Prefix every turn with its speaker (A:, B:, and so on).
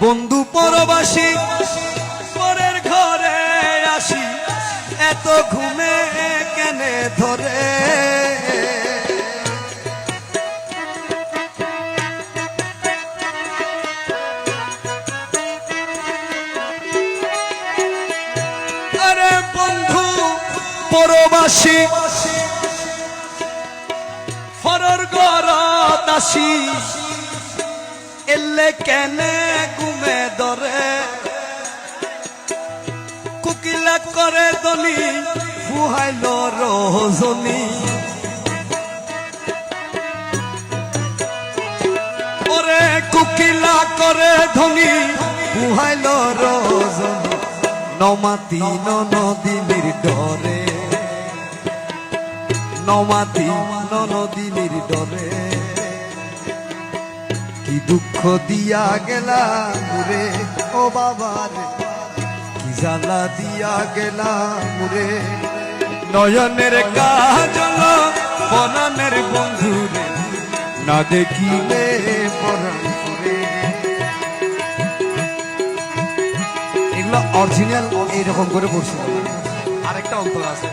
A: বন্ধু পরবাসী পরের ঘরে আসি, এত ঘুমে কেনে ধরে। আরে বন্ধু পরবাসী পরের ঘরত আসি, এলে কেনে ঘুমে ধরে। কুকিলা করে দলি ফুহাইল রজনী, ওরে কুকিলা করে ধনি ফুহাইল রজনী। নমাতি ননদিনীর ডরে, নমাতি ননদিনীর ডরে। কি দুঃখ দিয়া গেলা মুরে ও বাবারে, কি জ্বালা দিয়া গেলা মুরে। নয়নের কাজল পরাণের বন্ধুরে, না দেখিলে পরাণ পুরে। এগুলো অরিজিনাল এইরকম করে পড়ছিল। আরেকটা অন্তর আছে।